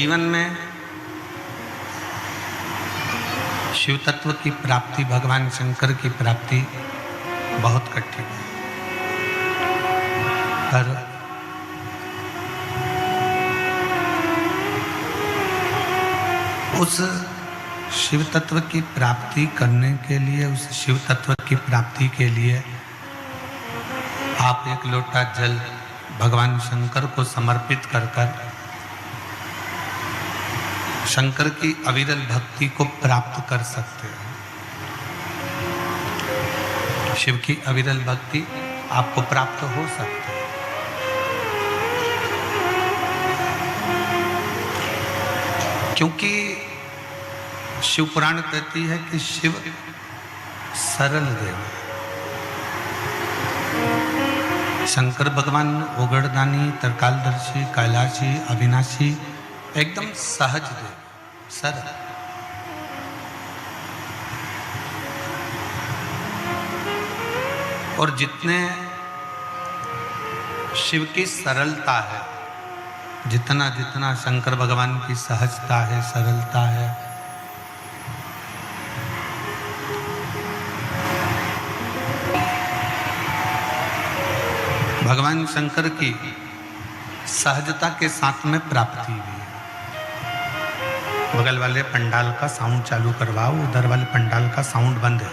जीवन में शिव तत्व की प्राप्ति, भगवान शंकर की प्राप्ति बहुत कठिन है, पर उस शिव तत्व की प्राप्ति करने के लिए, उस शिव तत्व की प्राप्ति के लिए आप एक लोटा जल भगवान शंकर को समर्पित कर शंकर की अविरल भक्ति को प्राप्त कर सकते हैं। शिव की अविरल भक्ति आपको प्राप्त हो सकती है। क्योंकि शिव पुराण कहती है कि शिव सरल देव, शंकर भगवान ओगड़दानी, तरकालदर्शी, कैलाशी, अविनाशी, एकदम सहज देव, सरल। और जितने शिव की सरलता है, जितना जितना शंकर भगवान की सहजता है, सरलता है, भगवान शंकर की सहजता के साथ में प्राप्ति भी है। बगल वाले पंडाल का साउंड चालू करवाओ, उधर वाले पंडाल का साउंड बंद है।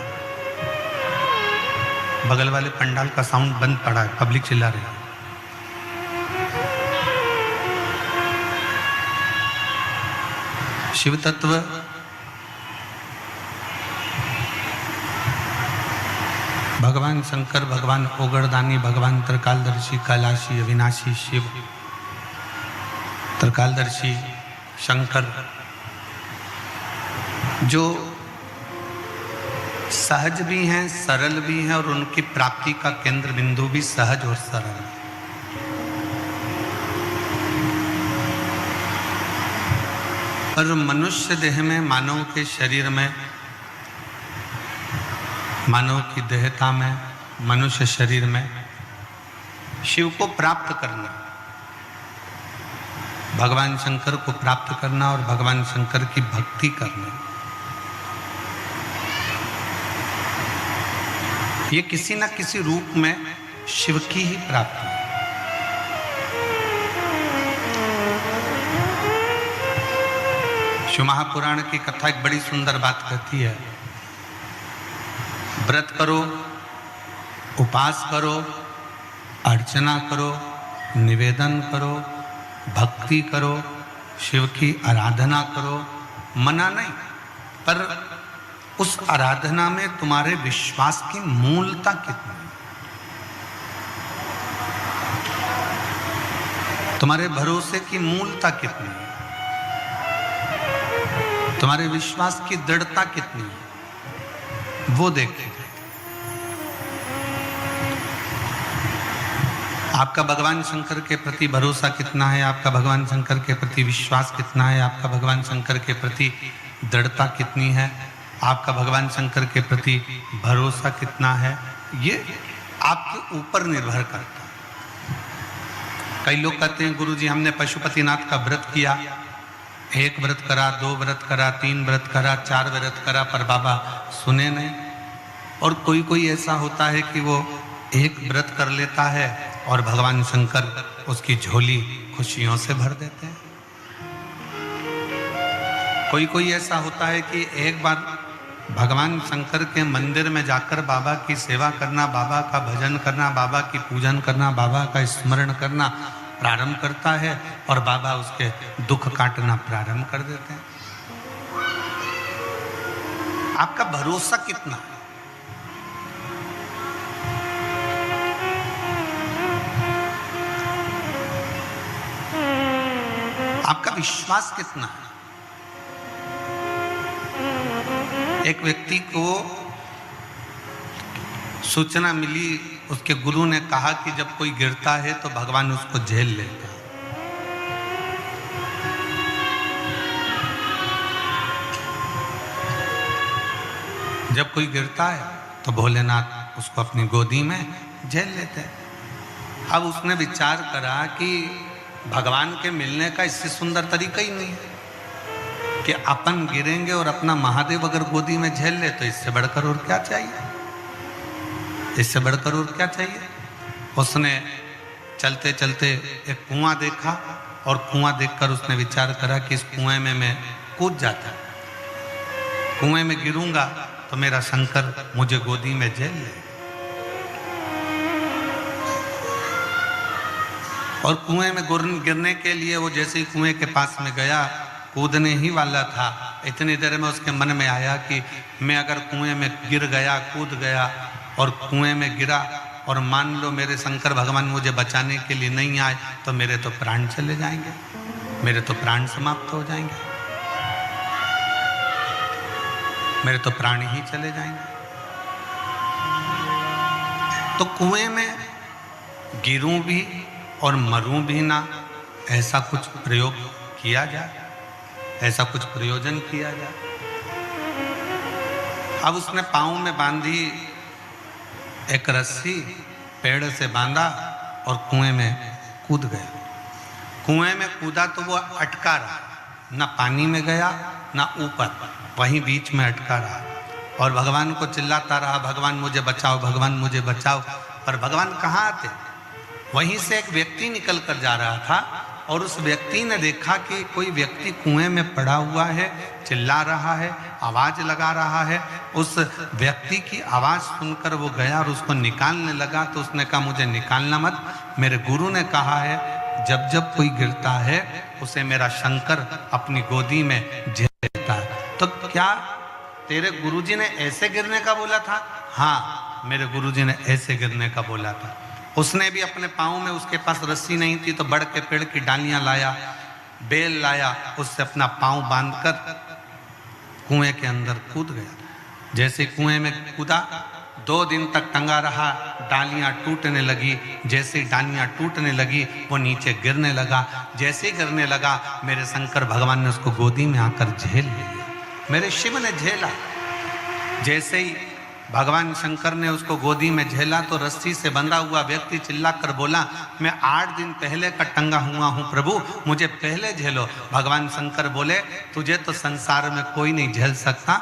बगल वाले पंडाल का साउंड बंद पड़ा है, पब्लिक चिल्ला रही है। शिव तत्व भगवान शंकर, भगवान ओगड़दानी, भगवान तरकालदर्शी, कैलाशी, अविनाशी शिव, तरकालदर्शी शंकर, जो सहज भी हैं, सरल भी हैं, और उनकी प्राप्ति का केंद्र बिंदु भी सहज और सरल है। पर मनुष्य देह में, मानव के शरीर में, मानव की देहता में, मनुष्य शरीर में शिव को प्राप्त करना, भगवान शंकर को प्राप्त करना और भगवान शंकर की भक्ति करना, ये किसी न किसी रूप में शिव की ही प्राप्ति है। शिव महापुराण की कथा एक बड़ी सुंदर बात कहती है, व्रत करो, उपास करो, अर्चना करो, निवेदन करो, भक्ति करो, शिव की आराधना करो, मना नहीं, पर उस आराधना में तुम्हारे विश्वास की मूलता कितनी है, तुम्हारे भरोसे की मूलता कितनी है, तुम्हारे विश्वास की दृढ़ता कितनी है, वो देखें। आपका भगवान शंकर के प्रति भरोसा कितना है, आपका भगवान शंकर के प्रति विश्वास कितना है, आपका भगवान शंकर के प्रति दृढ़ता कितनी है, आपका भगवान शंकर के प्रति भरोसा कितना है, ये आपके ऊपर निर्भर करता है। कई लोग कहते हैं गुरुजी हमने पशुपतिनाथ का व्रत किया, एक व्रत करा, 2 व्रत करा, 3 व्रत करा, 4 व्रत करा, पर बाबा सुने नहीं। और कोई कोई ऐसा होता है कि वो एक व्रत कर लेता है और भगवान शंकर उसकी झोली खुशियों से भर देते हैं। कोई कोई ऐसा होता है कि एक बार भगवान शंकर के मंदिर में जाकर बाबा की सेवा करना, बाबा का भजन करना, बाबा की पूजन करना, बाबा का स्मरण करना प्रारंभ करता है और बाबा उसके दुख काटना प्रारंभ कर देते हैं। आपका भरोसा कितना है, आपका विश्वास कितना है। एक व्यक्ति को सूचना मिली, उसके गुरु ने कहा कि जब कोई गिरता है तो भगवान उसको झेल लेता है। जब कोई गिरता है तो भोलेनाथ उसको अपनी गोदी में झेल लेते हैं। अब उसने विचार करा कि भगवान के मिलने का इससे सुंदर तरीका ही नहीं है कि अपन गिरेंगे और अपना महादेव अगर गोदी में झेल ले, तो इससे बढ़कर और क्या चाहिए, इससे बढ़कर और क्या चाहिए। उसने चलते चलते एक कुआं देखा और कुआं देखकर उसने विचार करा कि इस कुएं में मैं कूद जाता, कुएं में गिरूंगा तो मेरा शंकर मुझे गोदी में झेल ले। और कुएं में गिरने के लिए वो जैसे ही कुएं के पास में गया, कूदने ही वाला था, इतनी देर में उसके मन में आया कि मैं अगर कुएं में गिर गया, कूद गया और कुएं में गिरा और मान लो मेरे शंकर भगवान मुझे बचाने के लिए नहीं आए, तो मेरे तो प्राण चले जाएंगे, मेरे तो प्राण समाप्त हो जाएंगे, मेरे तो प्राण ही चले जाएंगे। तो कुएं में गिरूं भी और मरूं भी ना, ऐसा कुछ प्रयोग किया जाए, ऐसा कुछ प्रयोजन किया जाए। अब उसने पांव में बांधी एक रस्सी, पेड़ से बांधा और कुएं में कूद गया। कुएं में कूदा तो वो अटका रहा, ना पानी में गया ना ऊपर, वहीं बीच में अटका रहा और भगवान को चिल्लाता रहा, भगवान मुझे बचाओ, भगवान मुझे बचाओ। पर भगवान कहाँ आते। वहीं से एक व्यक्ति निकल कर जा रहा था और उस व्यक्ति ने देखा कि कोई व्यक्ति कुएं में पड़ा हुआ है, चिल्ला रहा है, आवाज लगा रहा है। उस व्यक्ति की आवाज सुनकर वो गया और उसको निकालने लगा। तो उसने कहा मुझे निकालना मत, मेरे गुरु ने कहा है जब जब कोई गिरता है उसे मेरा शंकर अपनी गोदी में झेल लेता है। तो क्या तेरे गुरुजी ने ऐसे गिरने का बोला था? हाँ, मेरे गुरुजी ने ऐसे गिरने का बोला था। उसने भी अपने पाँव में, उसके पास रस्सी नहीं थी तो बड़ के पेड़ की डालियां लाया, बेल लाया, उससे अपना पाँव बांधकर कुएं के अंदर कूद गया। जैसे कुएं में कूदा 2 दिन तक टंगा रहा, डालियां टूटने लगी। जैसे डालियां टूटने लगी वो नीचे गिरने लगा। जैसे ही गिरने लगा मेरे शंकर भगवान ने उसको गोदी में आकर झेल लिया, मेरे शिव ने झेला। जैसे ही भगवान शंकर ने उसको गोदी में झेला तो रस्सी से बंधा हुआ व्यक्ति चिल्लाकर बोला, मैं 8 दिन पहले का टंगा हुआ हूं प्रभु, मुझे पहले झेलो। भगवान शंकर बोले, तुझे तो संसार में कोई नहीं झेल सकता।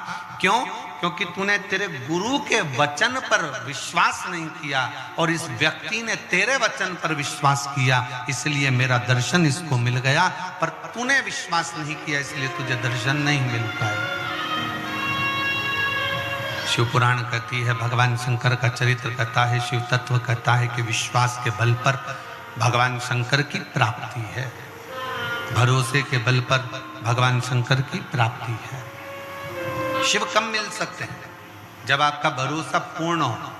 क्यों? क्योंकि तूने तेरे गुरु के वचन पर विश्वास नहीं किया और इस व्यक्ति ने तेरे वचन पर विश्वास किया, इसलिए मेरा दर्शन इसको मिल गया। पर तूने विश्वास नहीं किया, इसलिए तुझे दर्शन नहीं मिल पाया। शिव पुराण कहती है, भगवान शंकर का चरित्र कहता है, शिव तत्व कहता है कि विश्वास के बल पर भगवान शंकर की प्राप्ति है, भरोसे के बल पर भगवान शंकर की प्राप्ति है। शिव कब मिल सकते हैं? जब आपका भरोसा पूर्ण हो।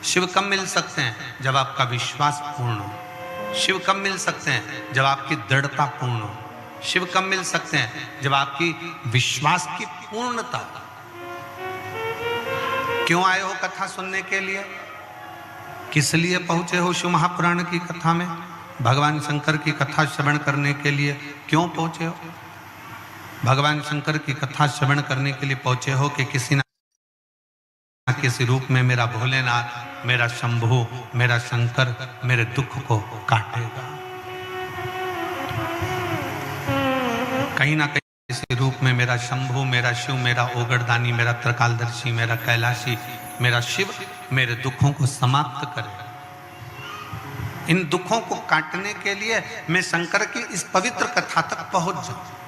शिव कब मिल सकते हैं? जब आपका विश्वास पूर्ण हो। शिव कब मिल सकते हैं? जब आपकी दृढ़ता पूर्ण हो। शिव कब मिल सकते हैं? जब आपकी विश्वास की पूर्णता हो। क्यों आए हो कथा सुनने के लिए? किस लिए पहुंचे हो शिव महापुराण की कथा में? भगवान शंकर की कथा श्रवण करने के लिए क्यों पहुंचे हो? भगवान शंकर की कथा श्रवण करने के लिए पहुंचे हो कि किसी न किसी रूप में मेरा भोलेनाथ, मेरा शंभु, मेरा शंकर मेरे दुख को काटेगा। कहीं ना कहीं इसी रूप में मेरा शंभु, मेरा शिव, मेरा ओगड़दानी, मेरा त्रिकालदर्शी, मेरा कैलाशी, मेरा शिव मेरे दुखों को समाप्त करे। इन दुखों को काटने के लिए मैं शंकर की इस पवित्र कथा तक पहुंच जाऊं।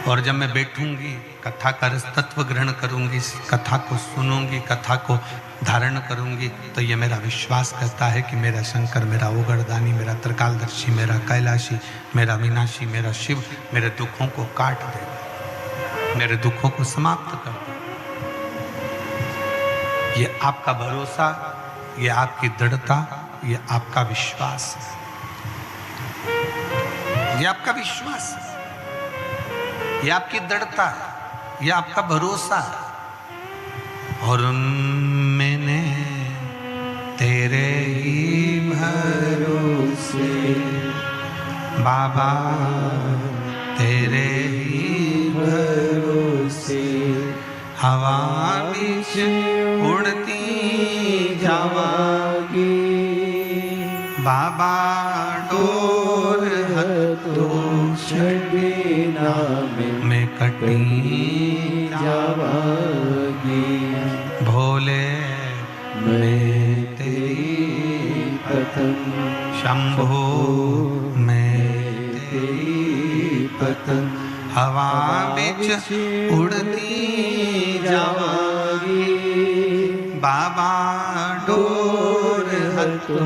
और जब मैं बैठूंगी, कथा का रस तत्व ग्रहण करूंगी, कथा को सुनूंगी, कथा को धारण करूंगी, तो ये मेरा विश्वास करता है कि मेरा शंकर, मेरा ओगड़दानी, मेरा त्रिकालदर्शी, मेरा कैलाशी, मेरा विनाशी, मेरा शिव मेरे दुखों को काट देगा, मेरे दुखों को समाप्त कर देगा। ये आपका भरोसा, ये आपकी दृढ़ता, ये आपका विश्वास है, ये आपका विश्वास है, ये आपकी दृढ़ता है, ये आपका भरोसा है। और मैंने तेरे ही भरोसे बाबा, तेरे ही भरोसे हवा बीच उड़ती जावागी बाबा, डोर छड़ी नामे में कटी जावागी। भोले मैं तेरी पतंग शंभो मैं तेरी पतंग हवा बिच उड़ती जावागी। बाबा डोर तो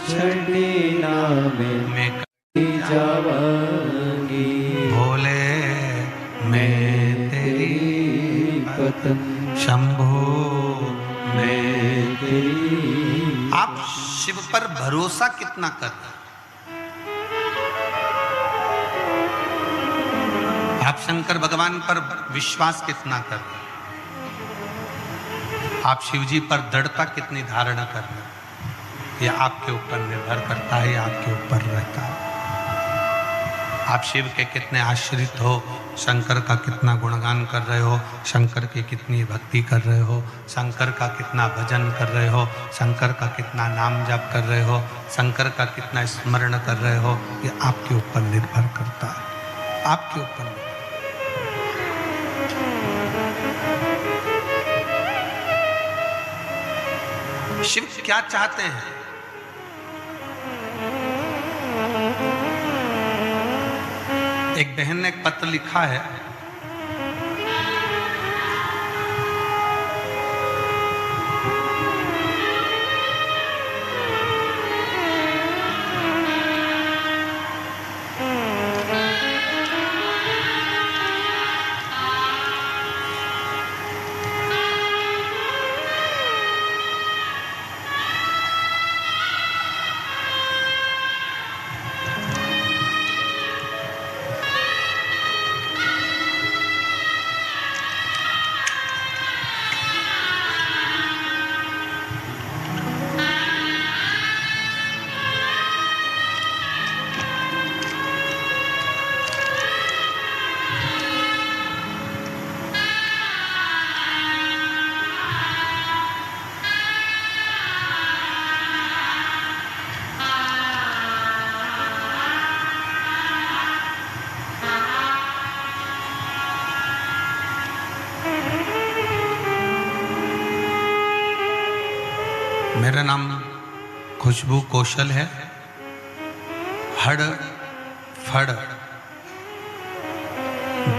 छड़ी नामे में जावागी। भोले मैं तेरी पतंग शंभो मैं तेरी। आप शिव पर भरोसा कितना कर रहे हैं? आप शंकर भगवान पर विश्वास कितना कर रहे हैं? आप शिव जी पर दृढ़ता कितनी धारणा कर रहे हैं? यह आपके ऊपर निर्भर करता है, यह आपके ऊपर रहता है। आप शिव के कितने आश्रित हो, शंकर का कितना गुणगान कर रहे हो, शंकर की कितनी भक्ति कर रहे हो, शंकर का कितना भजन कर रहे हो, शंकर का कितना नाम जप कर रहे हो, शंकर का कितना स्मरण कर रहे हो, ये आपके ऊपर निर्भर करता है, आपके ऊपर निर्भर। शिव क्या चाहते हैं? एक बहन ने एक पत्र लिखा है, मेरा नाम खुशबू कौशल है। हड़ फड़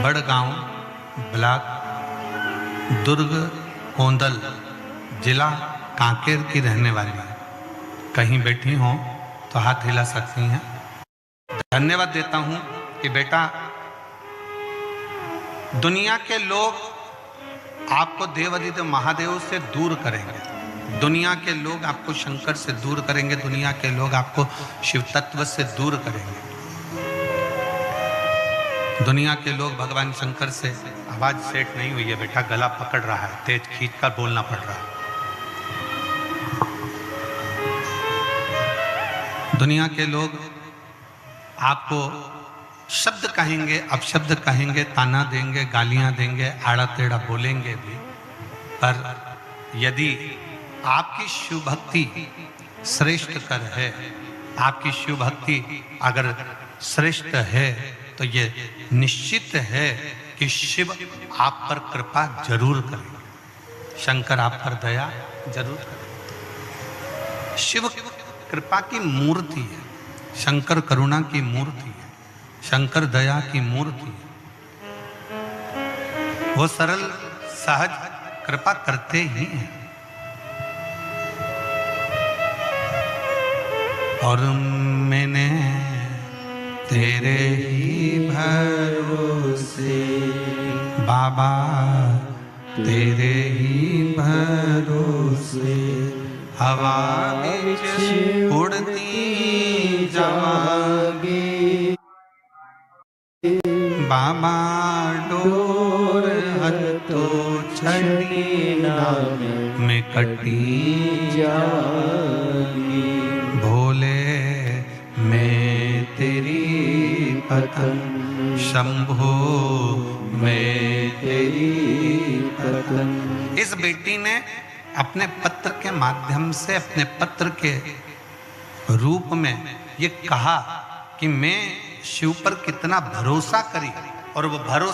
बड़गांव ब्लॉक दुर्ग कोंदल जिला कांकेर की रहने वाली है। कहीं बैठी हो तो हाथ हिला सकती हैं। धन्यवाद देता हूं कि बेटा, दुनिया के लोग आपको देवादिदेव महादेव से दूर करेंगे, दुनिया के लोग आपको शंकर से दूर करेंगे, दुनिया के लोग आपको शिव तत्व से दूर करेंगे। दुनिया के लोग भगवान शंकर से, आवाज सेट नहीं हुई है बेटा, गला पकड़ रहा है, तेज खींचकर बोलना पड़ रहा है। दुनिया के लोग आपको शब्द कहेंगे, अपशब्द कहेंगे, ताना देंगे, गालियां देंगे, आड़ा टेढ़ा बोलेंगे भी, पर यदि आपकी शिव भक्ति श्रेष्ठ कर है, आपकी शिव भक्ति अगर श्रेष्ठ है, तो ये निश्चित है कि शिव आप पर कृपा जरूर करेंगे, शंकर आप पर दया जरूर करेंगे। शिव कृपा की मूर्ति है, शंकर करुणा की मूर्ति है, शंकर दया की मूर्ति है। वो सरल सहज कृपा करते ही हैं। और मैंने तेरे ही भरोसे बाबा, तेरे ही भरोसे हवा बिच उड़ती जावागी। बाबा डोर हतो छड़ी में कटी जावागी। भोले मैं तेरी पतंग, शंभो मैं तेरी पतंग। इस बेटी ने अपने पत्र के माध्यम से, अपने पत्र के रूप में ये कहा कि मैं शिव पर कितना भरोसा करी और वो भरोसा